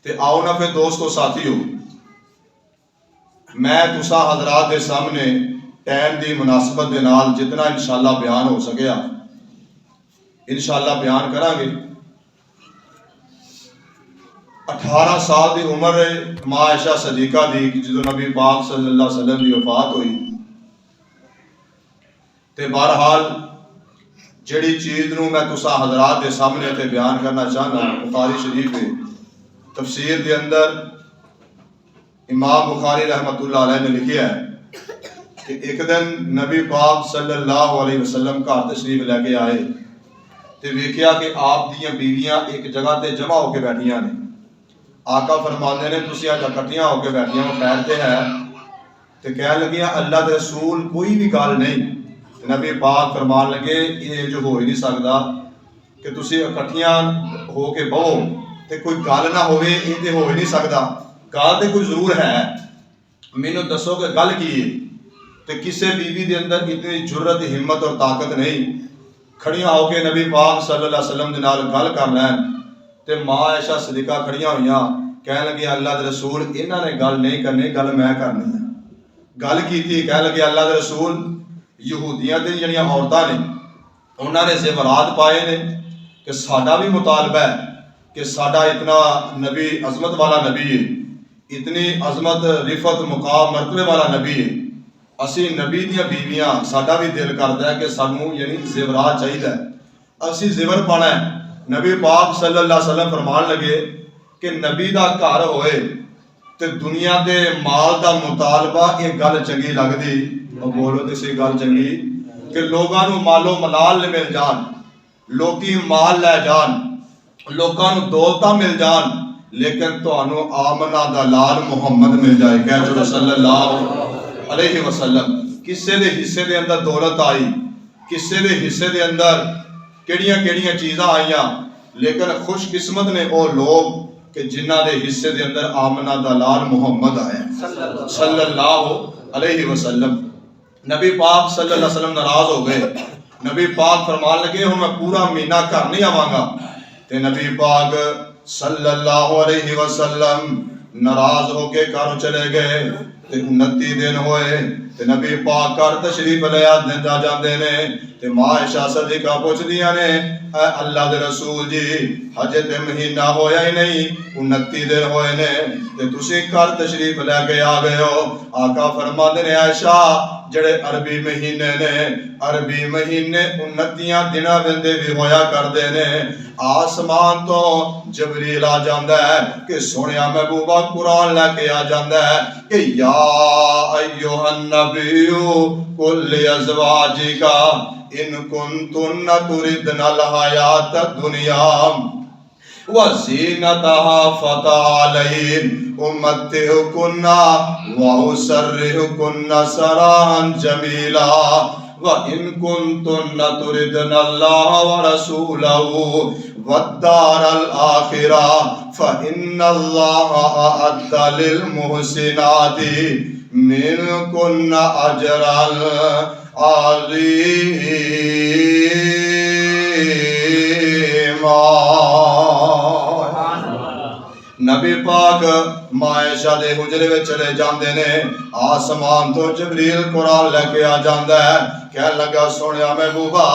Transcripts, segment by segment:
تے آؤ نا پھر دوستو ساتھیو، میں تسا حضرات دے سامنے ٹائم دی مناسبت دے نال جتنا انشاءاللہ بیان ہو سکیا انشاءاللہ بیان کرا گے۔ 18 سال دی عمر ہے ماں عائشہ صدیقہ دی جدو نبی پاک صلی اللہ علیہ وسلم دی وفات ہوئی، تے بہرحال جڑی چیز نو میں تسا حضرات دے سامنے تے بیان کرنا چاہنا، بخاری شریف ہے تفسیر دے اندر امام بخاری رحمۃ اللہ علیہ نے لکھیا ہے کہ ایک دن نبی پاک صلی اللہ علیہ وسلم گھر تشریف لے کے آئے تے ویکھیا کہ آپ دیاں بیویاں ایک جگہ تے جمع ہو کے بیٹھیاں نے۔ آقا فرماندے نے تسی اج اکٹھیاں ہو کے بیٹھیاں ہو خیر تے ہے؟ تے کہنے لگیاں اللہ دے رسول کوئی بھی گل نہیں۔ نبی پاک فرمان لگے یہ جو ہو ہی نہیں سکتا کہ تسی اکٹھیاں ہو کے بہو تے کوئی گل نہ ہوئے، یہ تے ہو ہی نہیں سکتا، گل تے کوئی ضرور ہے، مینوں دسو کہ گل کی ہے؟ تے کسے بیوی دے اندر اتنی جرت ہمت اور طاقت نہیں کھڑیاں ہو کے نبی پاک صلی اللہ علیہ وسلم دے نال گل کر لین۔ تے ماں عائشہ صدیقہ کھڑیاں ہوئیاں کہنے لگی اللہ دے رسول انہاں نے گل نہیں کرنی، گل میں کرنی ہے۔ گل کیتی، کہنے لگی اللہ دے رسول یہودیاں دے جڑیاں عورتاں نے انہاں نے زیورات پائے نے کہ ساڈا بھی مطالبہ ہے کہ ساڈا اتنا نبی عظمت والا نبی ہے، اتنی عظمت رفت مقام مرتبے والا نبی ہے، اسی نبی دیاں بیویاں ساڈا بھی دل کردا ہے کہ سانوں یعنی زیورات چاہیدا ہے، اسی زیور پانا ہے۔ نبی پاک صلی اللہ علیہ وسلم فرمان لگے کہ نبی دا گھر ہوئے تے دنیا دے مال دا مطالبہ یہ گل چنگی لگدی؟ بولو تے سی گل چنگی کہ لوگاں نو مال و ملال مل جان، لوکی مال لے جان، لوگاں نو دولتاں مل جان، لیکن تانوں آمنہ دا لال محمد مل جائے، کہہ جو صلی اللہ علیہ وسلم۔ کسے دے حصے دے اندر دولت آئی، کسے دے حصے دے اندر کیڑیاں کیڑیاں چیزاں آئیاں، لیکن خوش قسمت نے وہ لوگ کہ جنہ دے حصے دے اندر آمنہ دا لال محمد آیا صلی اللہ علیہ وسلم۔ نبی پاک صلی اللہ علیہ وسلم ناراض ہو گئے، نبی پاک فرمان لگے ہوں میں پورا مہینہ گھر نہیں آواں گا، تے نبی پاک صلی اللہ علیہ وسلم ناراض ہو کے گھر چلے گئے تے 29 دن ہوئے تے نبی پاک گھر تشریف لے جاندے نے تے ماں عائشہ صدیقہ پوچھدیاں نے اے اللہ دے رسول جی ہجے تے مہینہ ہویا ہی نہیں، 29 دن ہوئے نے تے تسی گھر تشریف لے کے آ گئے ہو۔ آقا فرماندے نے عائشہ جڑے عربی مہینے نے، عربی مہینے 29 دناں وندے بھی ہویا کردے نے، آسمان تو جبریل آ جاندا ہے کہ سونیا محبوبہ قرآن لے کے آ جاندا ہے کہ یا ایھا النبی قل لازواجک ان کنتن تردن الحیات الدنیا وزینتها فتعالین امتعکن واسرحکن سراحا جمیلا وَإِن كُنتُنَّ تُرِدْنَ اللَّهَ وَرَسُولَهُ وَالدَّارَ الْآخِرَةَ فَإِنَّ اللَّهَ أَعَدَّ لِلْمُحْسِنَاتِ مِنكُنَّ أَجْرًا عَظِيمًا۔ نبی پاک ماں عائشہ دے حجرے وچ چلے جاندے نے، آسمان تو جبریل قرآن لے کے آ جاندا ہے، کہن لگا سونیا محبوبہ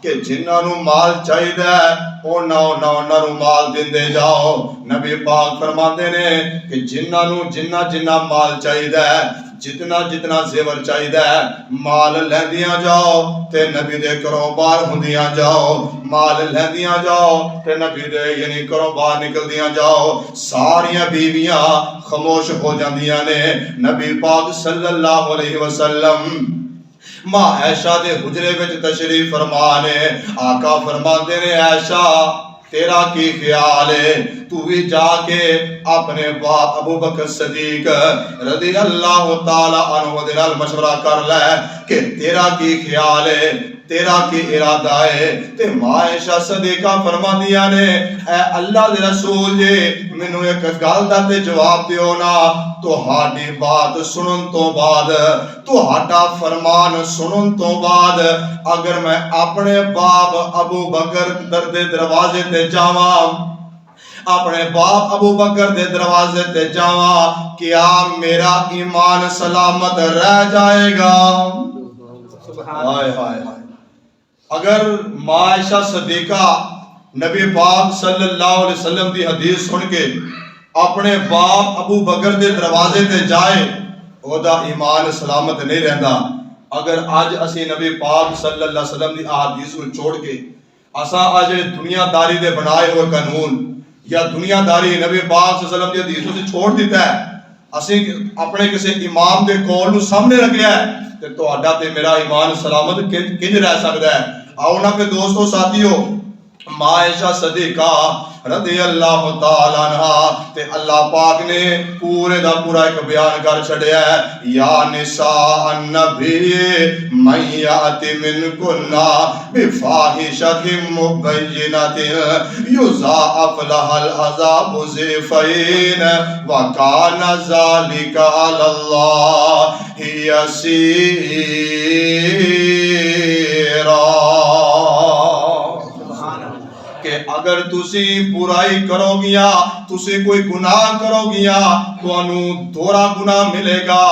کہ جنہاں نو مال چاہیدا ہے انہاں نو مال دیندے جاؤ۔ نبی پاک فرماندے نے کہ جنہاں نو جنہ مال چاہیدا ہے، جتنا جتنا زیور چاہیدا ہے، مال لیندیاں جاؤ تے نبی دے گھروں باہر ہوندیاں جاؤ، مال لیندیاں جاؤ تے نبی دے یعنی گھروں باہر نکلدیاں جاؤ۔ ساریاں بیویاں خاموش ہو جاندیاں نے۔ نبی پاک صلی اللہ علیہ وسلم ماں عائشہ دے حجرے وچ تشریف فرمانے، آقا فرماندے نے عائشہ تیرا کی خیال ہے؟ تو بھی جا کے اپنے باپ ابو بکر صدیق رضی اللہ تعالی عنہ دے نال مشورہ کر لے کہ تیرا کی خیال ہے، تیرا کی ارادہ ہے؟ تے ماں عائشہ صدیقہ فرماندیاں نے اے اللہ دے رسول جی مینوں ایک گل دا تے جواب دیو نا، تہاڈی بات سنن تو بعد، تہاڈا فرمان سنن تو بعد اگر میں اپنے باپ ابو بکر دے دروازے تے جاواں، اپنے باپ ابو بکر دے دروازے تے جاواں، کیا میرا ایمان سلامت رہ جائے گا؟ ہائے ہائے ہائے۔ اگر ماں عائشہ صدیقہ نبی پاک صلی اللہ علیہ وسلم دی حدیث سن کے اپنے باپ ابو بکر دے دروازے تے جائے، او دا ایمان سلامت نہیں رہندا۔ اگر آج اسی نبی پاک صلی اللہ علیہ وسلم دی احادیث کو چھوڑ کے اساں آج دنیا داری دے بنائے ہوئے قانون یا دنیا داری نبی پاک صلی اللہ علیہ وسلم دی حدیثوں سے چھوڑ دیتا ہے، اسی اپنے کسی امام دے قول نو سامنے رکھیا ہے، تے تہاڈا تے میرا ایمان سلامت کنج رہ سکدا ہے؟ آؤ نا پھر دوستو ساتھیو، ماں عائشہ صدیقہ رضی اللہ تعالیٰ عنہ تے اللہ پاک نے پورے دا پورا ایک بیان کر چھڑیا ہے، یا نساء النبی من یأت منکن بفاحشۃ مبینۃ یضاعف لها العذاب ضعفین وکان ذلک علی اللہ یسیرا۔ کہ اگر تسی برائی کرو گیا، تسی کوئی گناہ کرو گیا، تو انو دورا گناہ ملے گا۔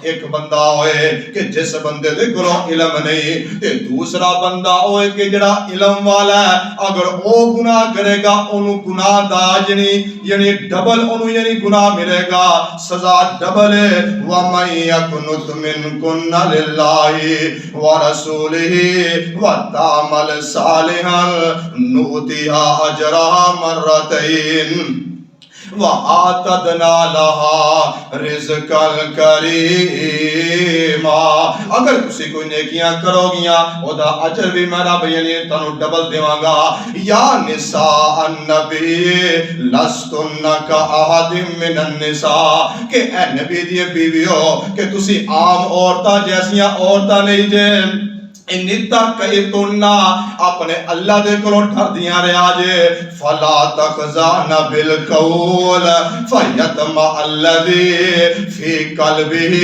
ایک بندہ ہوئے کہ جس بندے دے کرو علم نہیں، تے دوسرا بندہ ہوئے کہ جڑا علم والا ہے، اگر او گناہ کرے گا انو گناہ دا یعنی ڈبل انو یعنی گناہ ملے گا، سزا ڈبل ہے۔ وَمَن يَقْنُتْ مِنكُنَّ لِلَّهِ وَرَسُولِهِ وَتَعْمَلْ صَالِحًا نُؤْتِهَا أَجْرَهَا مَرَّتَيْنِ وَآتَدْنَا لَهَا رِزْقًا كَرِيمًا۔ اگر تسی کوئی نیکیاں کرو گیا، او دا اجر بھی میں رب یعنی تانوں ڈبل دیواں گا۔ یا نساء النبی لستن کأحد من النساء، کہ اے نبی دی بیویو کہ تسی عام عورتاں جیسیاں عورتاں نہیں جے، انتا کئی تننا اپنے اللہ دے کلو ڈر دیاں رہا جے، فلا تخزان بالقول فیتمع الذی فی قلبہ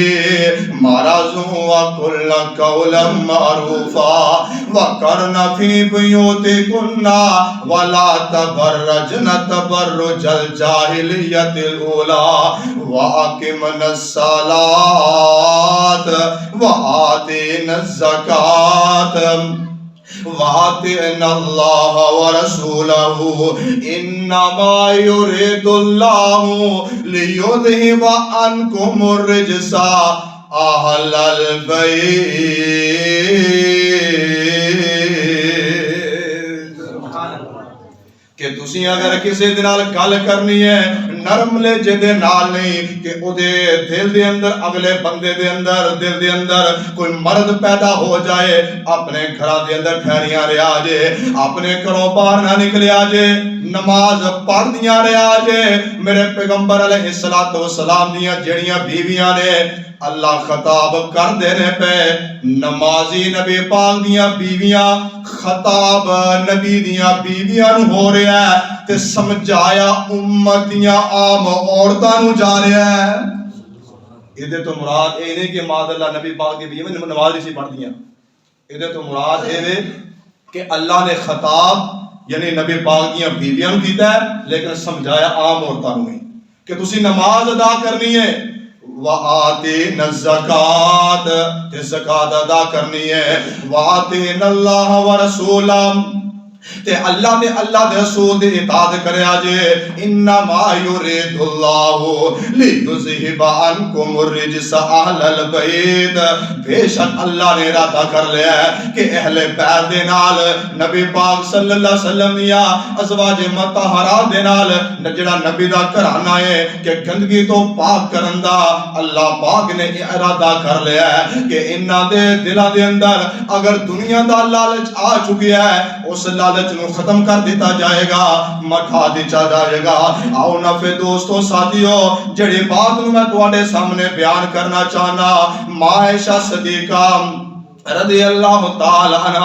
مرض وکل قولا معروفا وقرن فی بیوتکن ولا تبرجن تبرج الجاہلیت الاولی واقمن الصلاۃ وآتین الزکاۃ وَأَطِعْنَا اللَّهَ وَرَسُولَهُ إِنَّمَا يُرِيدُ اللَّهُ لِيُذْهِبَ عَنْكُمُ الرِّجْسَ أَهْلَ الْبَيْتِ۔ کہ تسی اگر کسی دے نال گل کرنی ہے نرم لہجے دے نال نہیں، کہ او دے دل دے اندر اگلے بندے دے اندر دل دے اندر کوئی مرض پیدا ہو جائے، اپنے گھراں دے اندر ٹھہریاں رہا جے، اپنے گھروں باہر نہ نکلیا جے، نماز پڑھ دیاں رہا جے۔ میرے پیغمبر علیہ السلام دیاں جڑیاں بیویاں نے اللہ خطاب کر دینے پہ نمازی نبی پاک دیاں بیویاں، خطاب نبی دیاں بیویاں نو ہو رہا ہے تے سمجھایا امت دیاں عام عورتاں نو جا رہا ہے۔ ادھے تو مراد اے نہیں کہ معاذ اللہ نبی پاک دی بیویاں نماز نہیں سی پڑھ دیاں، ادھے تو مراد اے کہ اللہ نے خطاب یعنی نبی پاک دیاں بیویاں نو کیتا ہے، لیکن سمجھایا عام عورتاں نو نہیں کہ تسی نماز ادا کرنی ہے، وَآتِينَ الزَّكَاةَ تے زکات ادا کرنی ہے، وَآتِينَ اللَّهَ وَرَسُولًا تے اللہ نے اللہ دے رسول دے اطاعت کریا جے۔ انما یرید اللہ لیذہب عنکم الرجس اہل البیت، بے شک اللہ نے ارادہ کر لیا ہے کہ اہل بیت دے نال نبی پاک صلی اللہ علیہ وسلم یا ازواج مطہرات دے نال جڑا نبی دا گھرانہ ہے کہ گندگی تو پاک کرن دا اللہ پاک نے ارادہ کر لیا ہے کہ انہاں دے دلاں دے اندر اگر دنیا دا لالچ آ چکی ہے، اس لالچ نو ختم کر دیتا جائے گا، مٹھا دیتا جائے گا۔ آؤ نفع دوستو ساتھیو، جڑی بات نو میں تواڈے سامنے بیان کرنا چاہنا، ماں عائشہ صدیقہ رضی اللہ تعالی عنہ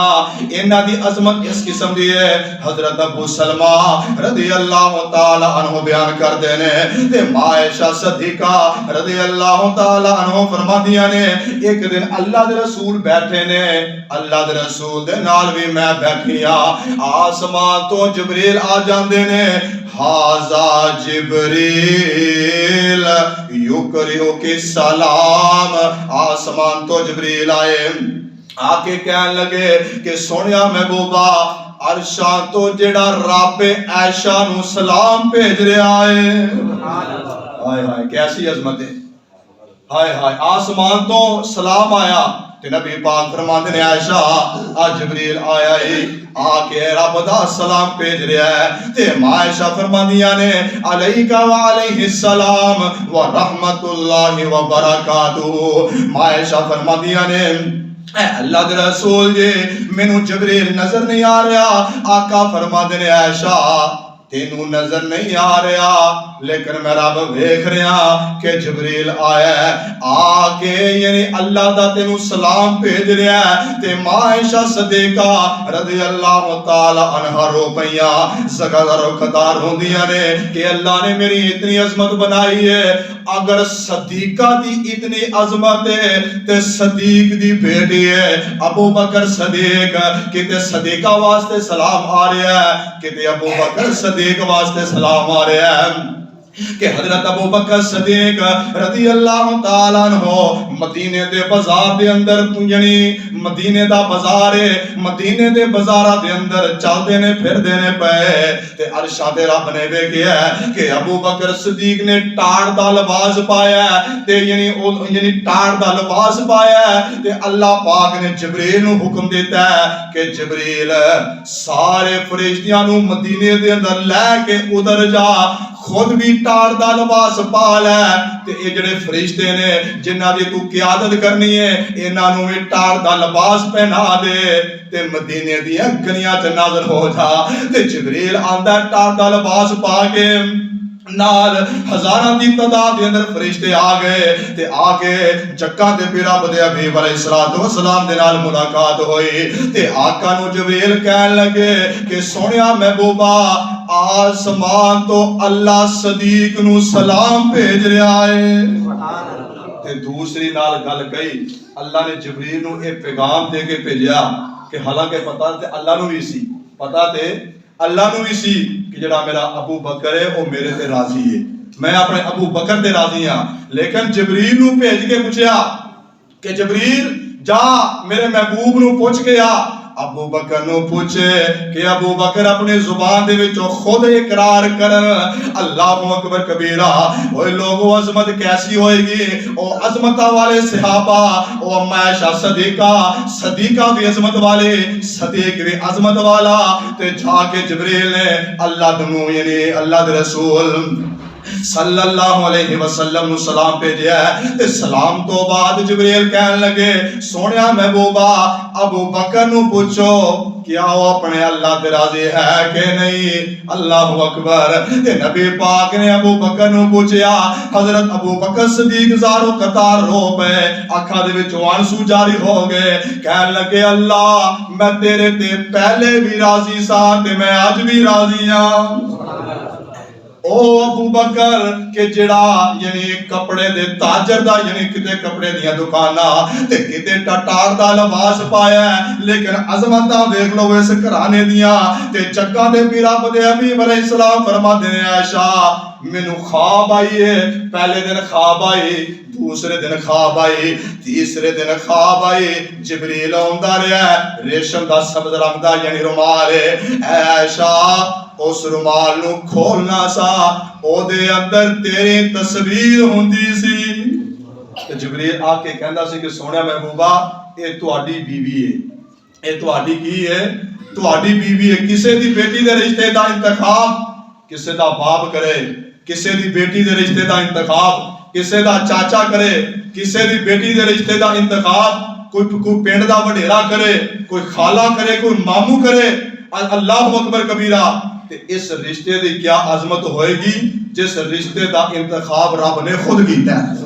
انہاں دی عظمت اس قسم دی ہے حضرت ابو سلمہ رضی اللہ تعالی عنہ بیان کر دینے تے عائشہ صدیقہ رضی اللہ تعالی عنہ فرماندیاں نے ایک دن اللہ دے رسول بیٹھے نے اللہ دے رسول دے نال بھی میں بیٹھیا آسمان تو جبریل آ جاندے نے حاذا جبریل یکرہو کی سلام آسمان تو جبریل آئے آکے کہنے لگے کہ سونیا محبوبہ عرشاں تو جڑا رب عائشہ نو سلام بھیج رہا ہے ہائے ہائے کیسی عظمت ہے ہائے ہائے آسمان تو سلام آیا تے نبی پاک فرماندے نے عائشہ آج جبریل آیا ہے آکے رب دا سلام بھیج رہا ہے تے عائشہ فرماندیاں نے علیکہ وعلیہ السلام ورحمت اللہ وبرکاتہ عائشہ فرماندیاں نے اے اللہ دے رسول جی مینوں جبریل نظر نہیں آ رہا آقا فرما دے نے عائشہ تینوں نظر نہیں آ رہا لیکن میں رب دیکھ رہا کہ جبریل آیا ہے آکے یعنی اللہ دا تینوں سلام بھیج رہا ہے تے عائشہ صدیقہ رضی اللہ تعالی عنہ رو پئیاں زگا رو قطار ہوندیاں نے کہ اللہ نے میری اتنی عظمت بنائی ہے اگر صدیقہ دی اتنی عظمت ہے تے صدیق دی بیٹی ہے ابو بکر صدیق کہتے صدیقہ واسطے سلام آ رہا ہے کہتے ابو بکر صدیق واسطے سلام آ رہا ہے کہ حضرت ابو بکر صدیق رضی اللہ تعالیٰ عنہ مدینے دے بازار دے اندر یعنی مدینے دا بازار ہے مدینے دے بازارہ دے اندر چل دینے پھر دینے پہ تے عرشہ دے رب نے بے کیا ہے کہ ابو بکر صدیق نے ٹاڑ دا لباس پایا ہے تے یعنی ٹاڑ دا لباس پایا ہے تے اللہ پاک نے جبریل نو حکم دیتا ہے کہ جبریل سارے فرشتیاں نو مدینے دے اندر لے کے ادھر جا خود بھی ٹاڑ دا لباس پا لے تے اے جڑے فرشتے نے جنہاں دی تو قیادت کرنی ہے انہاں نوں بھی ٹاڑ دا لباس پہنا دے تے مدینے دی گلیاں تے نازل ہو جا تے جبریل آندا ٹاڑ دا لباس پا کے نال ہزاراں دی تعداد دے اندر فرشتے آ گئے تے آ کے جکاں دے پیرا بدے حبیب علیہ الصلوۃ والسلام دے نال ملاقات ہوئی تے آقا نو جبریل کہن لگے کہ سونیا محبوبہ آسمان تو اللہ صدیق نو سلام بھیج رہا ہے تے دوسری نال گل کہی اللہ نے جبریل نو ایک پیغام دے کے بھیجیا کہ حالانکہ پتہ تے اللہ نو بھی سی پتہ تے اللہ نو بھی سی کہ جڑا میرا ابو بکر ہے وہ میرے تے راضی ہے میں اپنے ابو بکر تے راضی ہاں لیکن جبریل نو بھیج کے پوچھیا کہ جبریل جا میرے محبوب نو پوچھ کے آ ابو بکر نو پوچھے کہ ابو بکر اپنی زبان دے وچوں خود اقرار کرن اللہ اکبر کبیرہ اوے لوگوں عظمت کیسی ہوئے گی او عظمتہ والے صحابہ او اما عائشہ صدیقہ بھی عظمت والے صدیق بھی عظمت والا تے جا کے جبریل نے اللہ دنو یعنی اللہ دے رسول صلی اللہ علیہ وسلم نو سلام بھیجیا ہے تے سلام تو بعد جبریل کہنے لگے سونیا محبوبہ ابو بکر نو پوچھو کیا وہ اپنے اللہ تے راضی ہے کہ نہیں اللہ اکبر تے نبی پاک نے ابو بکر نو پوچھیا حضرت ابو بکر صدیق زارو قطار رو پے آنکھاں دے وچوں آنسو جاری ہو گئے کہنے لگے اللہ میں تیرے تے پہلے بھی راضی سا تے میں آج بھی راضی ہاں او ابو بکر کہ جڑا یعنی کپڑے دے تاجر دا یعنی کتے کپڑے دیاں دکاناں تے کتے ٹٹار دا لباس پایا ہے لیکن عظمتاں دیکھ لو اس گھرانے دیاں تے چکاں دے پیرا بدے حبیب علیہ السلام فرماندے نے عائشہ مینوں خواب آئی ہے پہلے دن خواب آئی دوسرے دن خواب آئی تیسرے دن خواب آئی جبریل آندا رہیا ہے ریشم دا سبز رنگ دا یعنی رومال ہے اے عائشہ اس رومال نو کھولنا سا او دے اندر تیری تصویر ہوندی سی جبریل آ کے کہندا سی کہ سونیا محبوبہ اے تہاڈی بیوی ہے اے تہاڈی کی ہے تہاڈی بیوی ہے کسے دی بیٹی دے رشتے دا انتخاب کسے دا باپ کرے کسے دی بیٹی دے رشتے دا انتخاب کسے دا چاچا کرے کسے دی بیٹی دے رشتے دا انتخاب کوئی پنڈ دا وڈیرا کرے کوئی خالہ کرے کوئی ماموں کرے اللہ اکبر کبیرہ تے اس رشتے دی کیا عظمت ہوئے گی جس رشتے دا انتخاب رب نے خود کیتا ہے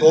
2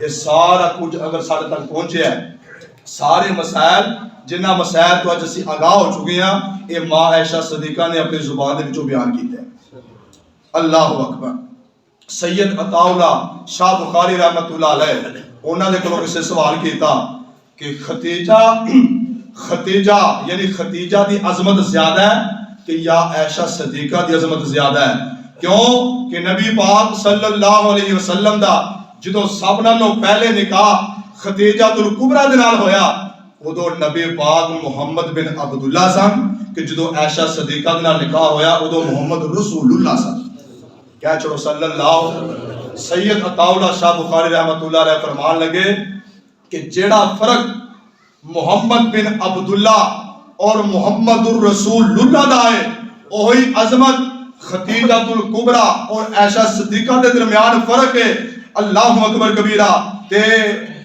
یہ سارا کچھ اگر سارے تک پہنچے ہے، سارے مسائل جنہ مسائل تو اج اسی آگاہ ہو چکے ہیں، یہ ماں عائشہ صدیقہ نے اپنی زبان دے وچوں بیان کیتا ہے۔ اللہ اکبر۔ سید عطا اللہ شاہ بخاری رحمت اللہ علیہ انہوں نے کلوں کسے سوال کیتا کہ ختیجہ یعنی ختیجہ دی عظمت زیادہ ہے کہ یا عائشہ صدیقہ دی عظمت زیادہ ہے؟ کیوں کہ نبی پاک صلی اللہ علیہ وسلم دا جدو سب نالوں پہلے نکاح ختیجہ الکبریٰ دے نال ہویا، ادو نبی پاک محمد بن عبداللہ سن، کہ جدو عائشہ صدیقہ دے نال نکاح ہویا ادو محمد رسول اللہ سن، کیا چھوڑو صلی اللہ۔ سید عطا اللہ شاہ بخاری رحمت اللہ علیہ فرمان لگے کہ جیڑا فرق محمد بن عبداللہ اور محمد الرسول اللہ دا ہے، وہی عظمت ختیجہ الکبریٰ اور عائشہ صدیقہ دے درمیان فرق ہے۔ اللہ اکبر کبیرہ۔ تے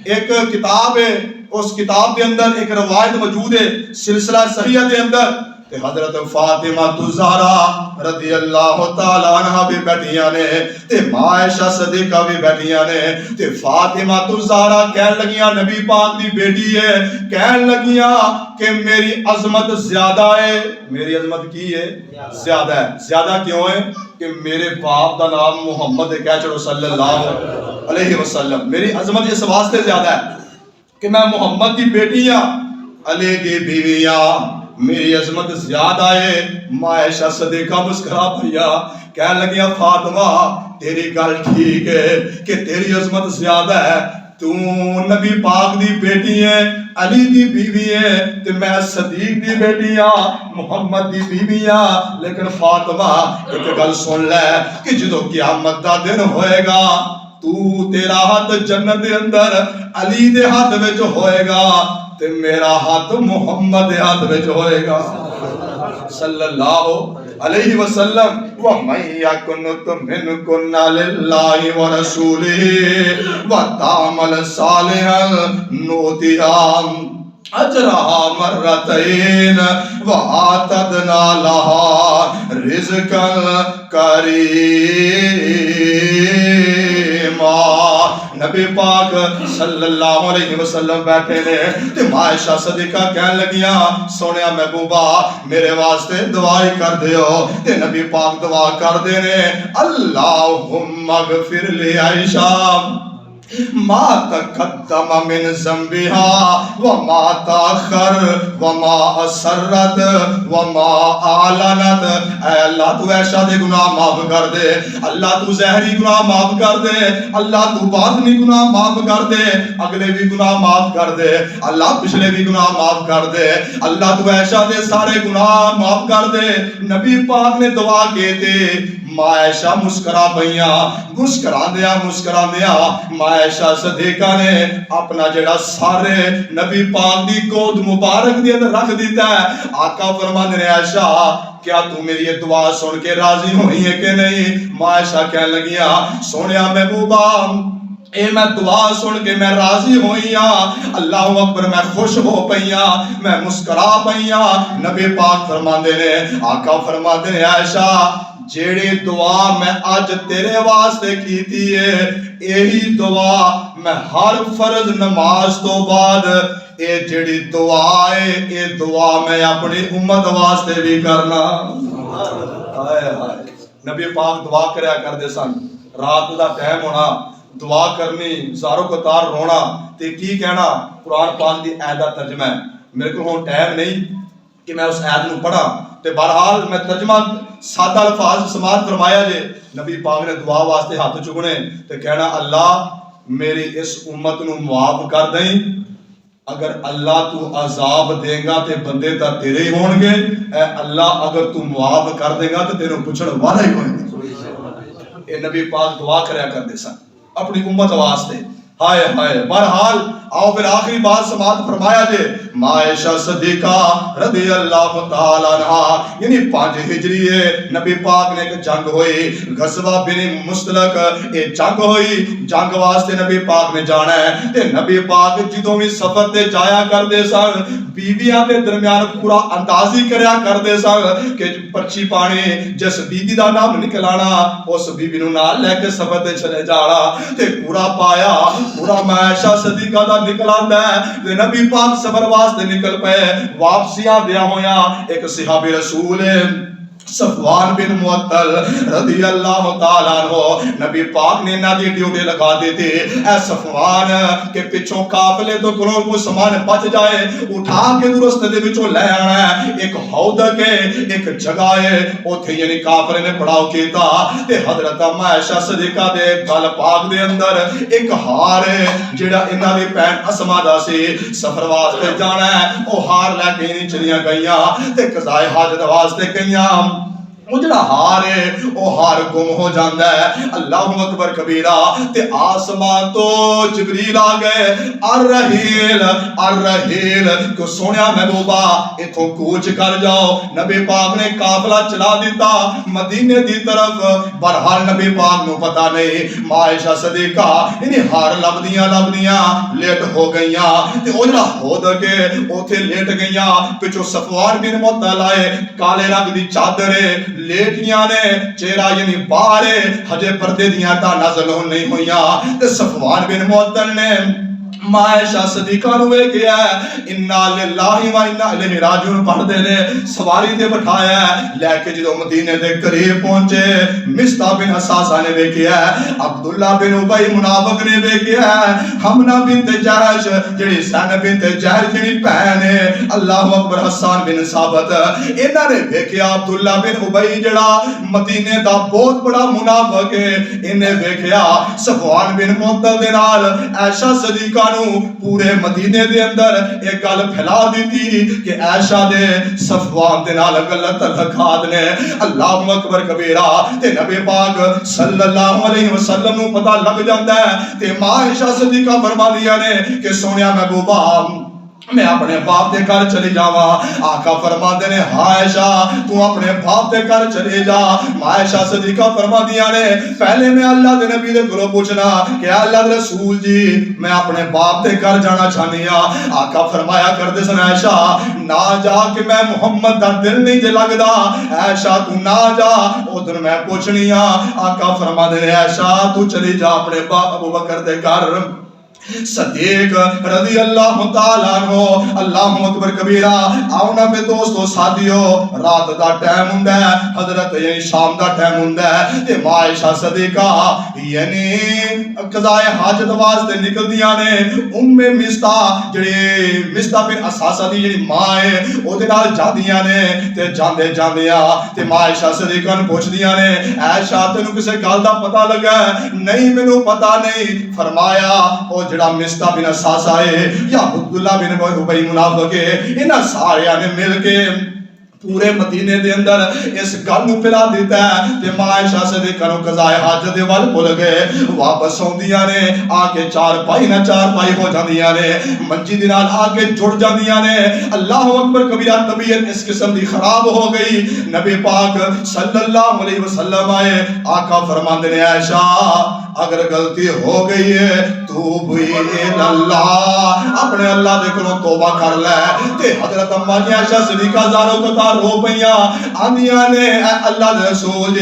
ایک کتاب ہے، اس کتاب کے اندر ایک روایت موجود ہے سلسلہ صحیحہ کے اندر، تے حضرت فاطمہ الزہرا رضی اللہ تعالی عنہ بھی بیٹھیاں نے، تے ماں عائشہ صدیقہ بھی بیٹھیاں نے، تے فاطمہ الزہرا کہن لگیاں نبی پاک دی بیٹی ہے، کہن لگیاں کہ میری عظمت زیادہ ہے۔ میری عظمت کی ہے؟ زیادہ ہے۔ زیادہ کیوں ہے؟ کہ میرے باپ دا نام محمد ہے، کہہ چلو صلی اللہ علیہ وسلم۔ میری عظمت اس واسطے زیادہ ہے کہ میں محمد دی بیٹی ہاں، علی دی بیویاں، میری عظمت زیادہ ہے۔ ماں عائشہ صدیقہ مسکرا پیا، کہنے لگیا فاطمہ تیری گل ٹھیک ہے کہ تیری عظمت زیادہ ہے، تو نبی پاک دی بیٹی ہے، علی دی بیوی ہے، تے میں صدیق دی بیٹی ہاں، محمد دی بیوی ہاں۔ لیکن فاطمہ ایک گل سن لے کہ جدو قیامت دا دن ہوئے گا، تو تیرا ہاتھ جنت دے اندر علی دے ہاتھ وچ ہوئے گا، تے میرا ہاتھ محمد دے ہاتھ وچ ہوئے گا صلی اللہ علیہ وسلم۔ وَمَن يَقْنُتْ مِنْكُنَّ لِلَّهِ وَرَسُولِهِ وَتَعْمَلْ صَالِحًا نُؤْتِهَا أَجْرَهَا مَرَّتَيْنِ وَأَعْتَدْنَا لَهَا رِزْقًا كَرِيمًا۔ نبی پاک صلی اللہ علیہ وسلم بیٹھے نے، تے ماں عائشہ صدیقہ کہن لگیاں سونیا محبوبہ میرے واسطے دعائی کر دیو، تے نبی پاک دعا کر دے نے، اللہم اغفر لی عائشہ ما تقدم من ذنبها وما تاخر وما اسرت وما اعلنت۔ اے اللہ تو عائشہ دے گناہ معاف کر دے، اللہ تو ظاہری گناہ معاف کر دے، اللہ تو باطنی گناہ معاف کر دے، اگلے بھی گناہ معاف کر دے، اللہ پچھلے بھی گناہ معاف کر دے، اللہ تو عائشہ دے سارے گناہ معاف کر دے۔ نبی پاک نے دعا کیتے، ماں عائشہ مسکرا پئیاں، مسکرا دیا ماں عائشہ صدیقہ نے اپنا جڑا سارے نبی پاک دی گود مبارک دی اندر رکھ دیتا ہے۔ آقا فرماندے نے عائشہ کیا تو میری یہ دعا سن کے راضی ہوئی ہے کہ نہیں؟ ماں عائشہ کہنے لگیاں سونیا محبوبہ اے میں دعا سن کے میں راضی ہوئیاں، اللہ اکبر میں خوش ہو پئیاں، میں مسکرا پئیاں۔ نبی پاک فرماندے نے، آقا فرماندے نے عائشہ جیڑی دعا میں آج تیرے واسطے کیتی ہے، یہی دعا میں ہر فرض نماز تو بعد اے جیڑی دعا ہے، اے دعا میں اپنی امت واسطے بھی کرنا۔ نبی پاک دعا کریا کر دے سن، رات دا ٹائم ہونا، دعا کرنی، زاروں قطار رونا، تے کی کہنا قرآن پاک دی آیت دا ترجمہ ہے۔ میرے کو ہون ٹائم نہیں کہ میں اس آیت نو پڑھا، تے بہرحال میں ترجمہ سادہ الفاظ سماعت فرمایا جے۔ نبی پاک نے دعا واسطے ہاتھ چکنے تے کہنا اللہ میری اس امت نو معاف کر دیں، اگر اللہ تو عذاب دے گا تے بندے تا تیرے ہی ہون گے، اے اللہ اگر تو معاف کر دے گا تے تیرے پچھڑ والا ہی ہوئے گے۔ اے نبی پاک دعا کریا کر دے سن اپنی امت واسطے۔ ہائے ہائے، بہرحال آؤ پھر آخری بات سماعت فرمایا جے عائشہ صدیقہ رضی اللہ تعالیٰ عنہ یعنی 5 ہجری نبی پاک نے ایک جنگ ہوئی غزوہ بن مستلق ایک جنگ ہوئی جنگ واسطے نبی پاک نے جانا ہے تے نبی پاک جدوں بھی سفر تے جایا کردے سن بیویاں دے درمیان پورا اندازی کریا کردے سن کہ پرچی پانی جس بیوی دا نام نکلانا اس بیوی نو نال لے کے سفر تے چلے جانا تے پورا پایا پورا عائشہ صدیقہ دا نکلاندا ہے تے نبی پاک سفر واسطے نکل پئے واپسیاں دیا ہویا ایک صحابی رسول صفوان بن معطل رضی اللہ تعالیٰ عنہ نبی پاک نے نہ دی ڈیوٹی لگا دیتے اے صفوان کے پچھوں قافلے تو کرو کوئی سامان بچ جائے اٹھا کے درست دے وچوں لے آنا ہے ایک حوض کے ایک جگہ ہے اوتھے یعنی قافلے نے پڑاؤ کیتا تے حضرت عائشہ صدیقہ دے گل پاک دے اندر ایک ہار ہے جڑا انہاں دی بہن اسما دا سی سفر واسطے جانا ہے او ہار لے کے نہیں چلیاں گئیاں تے قضاء حاجت واسطے گئیاں وہ جڑا ہار ہے وہ ہار گم ہو جاندہ ہے اللہ اکبر کبیرہ تے آسمان تو جبریل آ گئے الرحیل کو سونیا محبوبہ اتھوں کوچ کر جاؤ نبی پاک نے قافلہ چلا دیتا مدینے دی طرف برحال نبی پاک نو پتہ نہیں عائشہ صدیقہ انہیں ہار لبدیاں لیٹ ہو گئیاں تے وہ جڑا ہود کے اوتھے لیٹ گئیاں پچھو صفوان بن معطل آئے کالے رنگ دی چادرے لیٹیاں نے چہرہ یعنی بارے ہجے پردے دیاں تا نازل نہیں ہویاں تے صفوان بن معطل نے عائشہ صدیقہ نو کیا ہے انا للہ و انا الیہ راجعون پڑھ دے نے سواری تے بٹھایا ہے لے کے جدوں مدینے دے قریب پہنچے مصطح بن اساسہ نے ویکھیا ہے عبداللہ بن ابی منافق نے ویکھیا ہے حمنہ بنت جہش جڑی زینب بنت جہش جڑی بہن ہے اللہ اکبر حسان بن ثابت انہاں نے ویکھیا عبداللہ بن ابی جڑا مدینے دا بہت بڑا منافق ہے انہیں ویکھیا صفوان بن معطل دے نال عائشہ صدیقہ پورے مدینے دے اندر ایک گل پھیلا دیتی کہ عائشہ دے صفوان دے نال غلط تعلقات نے اللہ اکبر کبیرہ تے نبی پاک صلی اللہ علیہ وسلم نو پتہ لگ جاندا ہے تے عائشہ صدیقہ فرماندیاں نے کہ سونیا محبوبہ میں اپنے باپ دے گھر چلی جاواں آقا فرماندے نے عائشہ تو اپنے باپ دے گھر چلے جا عائشہ صدیقہ فرماندیاں نے پہلے میں اللہ دے نبی دے کولوں پوچھنا کہ اللہ دے رسول جی میں اپنے باپ دے گھر جانا چاہنی ہاں آقا فرمایا کردے سن عائشہ نہ جا کہ میں محمد دا دل نہیں جے لگدا عائشہ تو نہ جا ادھر میں پوچھنی ہاں آقا فرماندے نے عائشہ تو چلی جا اپنے باپ ابو بکر دے گھر صدیق رضی اللہ تعالیٰ عنہ اللہ اکبر کبیرہ آؤنا پہ دوستو ساتھیو رات دا ٹائم ہوندا ہے حضرت یعنی شام دا ٹائم ہوندا ہے تے عائشہ صدیقہ یعنی قضاء حاجت واسطے نکل دیاں نے مصطح جڑی مصطح بن اساسہ دی جڑی ماں ہے او دے نال جاندیاں نے تے جاندیاں تے عائشہ صدیقہ نوں پوچھدیاں نے عائشہ تینوں کسے گل دا پتہ لگا نہیں مینوں پتہ نہیں فرمایا او جڑا مصطح بن اساسہ ہے یا عبداللہ بن ابی منافق ہے انہاں سارے نے مل کے پورے مدینے دے اندر اس گل نو پھیلا دیتا ہے تے عائشہ صدیقہ نو قضاء حاجت دے ول بھول گئے واپس اوندیاں نے آ کے چار پائی ہو جاندیاں نے منجی دے نال آ کے جڑ جاندیاں نے اللہ اکبر کبیرہ طبیعت اس قسم دی خراب ہو گئی نبی پاک صلی اللہ علیہ وسلم آئے آقا فرماندے نے عائشہ اگر غلطی ہو گئی ہے توب اللہ اپنے اللہ دے کولوں توبہ کر لے تے حضرت اما عائشہ صدیقہ زارو قطار رو پئیاں آندیاں نے اے اللہ دے رسول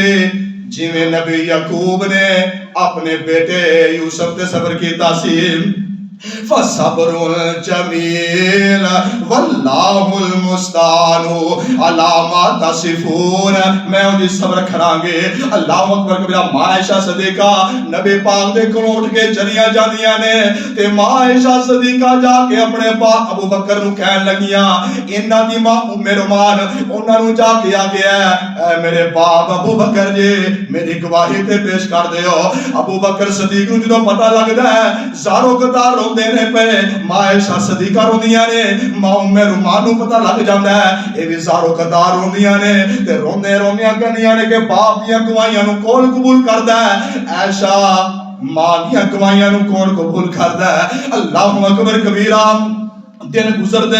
جی میں نبی یعقوب نے اپنے بیٹے یوسف تے صبر کیتا سی فصبر جمیل واللہ المستعان علی ما تصفون میں انہی صبر کھرانگے اللہ اکبر کبیرہ عائشہ صدیقہ نبی پاک دے کولوں اٹھ کے چلیاں جاندیاں نے تے عائشہ صدیقہ جا کے اپنے باپ ابو بکر نو کہن لگیاں انہاں دی ماں رومان انہاں نو جا کے آ گیا اے میرے باپ ابو بکر جی میری گواہی تے پیش کر دیو ابو بکر صدیق نو جدوں پتہ لگدا ہے زارو قطار دینے پہ عائشہ صدیقہ روندیاں نے ماں رومان نو پتہ لگ جاندا ہے اے وی زارو قطار روندیاں نے تے روندیاں کہندیاں نے کہ باپ دیاں گواہیاں نو کون قبول کردا ہے عائشہ ماں دیاں گواہیاں نو کون قبول کردا ہے؟ اللہ اکبر کبیرہ۔ دن گزرتے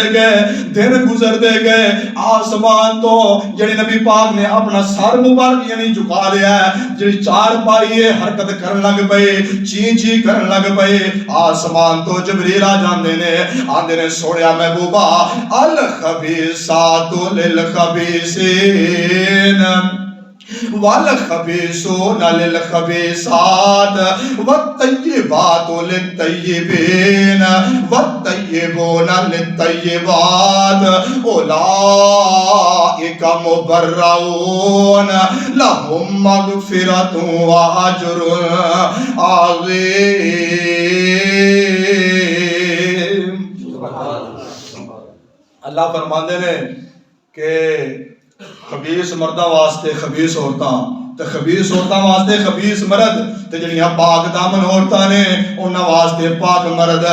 گئے آسمان تو جڑی نبی پاک نے اپنا سر مبارک یعنی جھکا لیا ہے، جڑی چار پائی ہے حرکت کرن لگ پئے، چین چی کرن لگ پئے۔ آسمان تو جبریل آ جاندے نے، آندے نے سوڑیا محبوبہ الخبیثات للخبیثین والخبیثون للخبیثات والطیبات للطیبین والطیبون للطیبات اولئک مبرؤون لهم مغفرۃ واجر عظیم۔ اللہ فرماندے نے کہ خبیث مرداں واسطے خبیث عورتاں تے خبیث عورتاں واسطے خبیث مرد تے جڑیاں پاک دامن عورتاں نے انہاں واسطے پاک مرد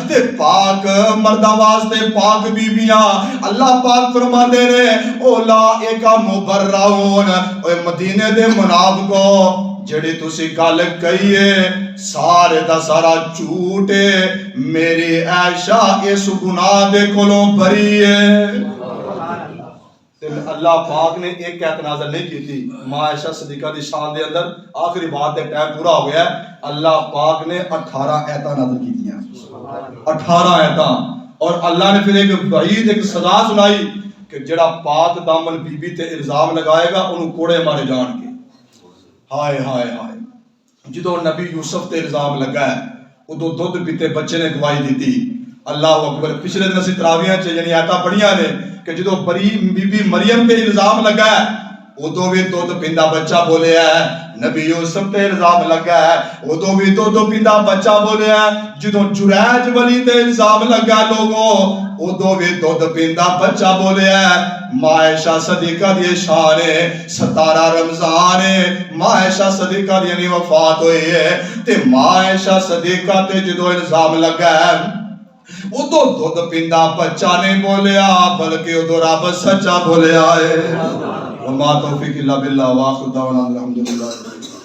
تے پاک مرداں واسطے پاک بیبیاں۔ اللہ پاک فرماندے نے اولئک مبرؤون، اے مدینے دے منافقو جڑی تسی گل کہیے سارے دا سارا جھوٹ ہے، میری عائشہ اس گناہ دے کولوں بری ہے۔ اللہ پاک نے ایک ایت نازل نہیں کی تھی ماں عائشہ صدیقہ دی شان دے اندر، آخری بات دے ٹائم پورا ہو گیا ہے، اللہ پاک نے 18 ایتاں نازل کی تھی، 18 ایتاں، اور اللہ نے پھر ایک وعید ایک سزا سنائی کہ جڑا پاک دامن بی بی تے الزام لگائے گا انہوں کوڑے مارے جان کے۔ ہائے ہائے ہائے، جدو نبی یوسف تے الزام لگا ہے ادو دودھ پیتے بچے نے گواہی دیتی۔ اللہ اکبر۔ پچھلے دن اسی تراویحاں چ یعنی آیتاں پڑھیاں نے کہ جدو بی بی مریم تے الزام لگا ہے ادو بھی دودھ پیندا بچہ بولیا ہے، نبی یوسف تے الزام لگا ہے ادو بھی دودھ پیندا بچہ بولیا ہے، جدو جریج ولی تے الزام لگا لوگوں ادو بھی دودھ پیندا بچہ بولیا ہے۔ ماں عائشہ صدیقہ دی شان ہے 17 رمضان ہے، ماں عائشہ صدیقہ دی یعنی وفات ہوئی ہے تے ماں عائشہ صدیقہ تے جدو الزام لگا ہے ادو دودھ پیندا بچہ نہیں بولیا بلکہ ادو رب سچا بولیا ہے۔ وما توفیق الا باللہ، واخر دعوانا الحمدللہ۔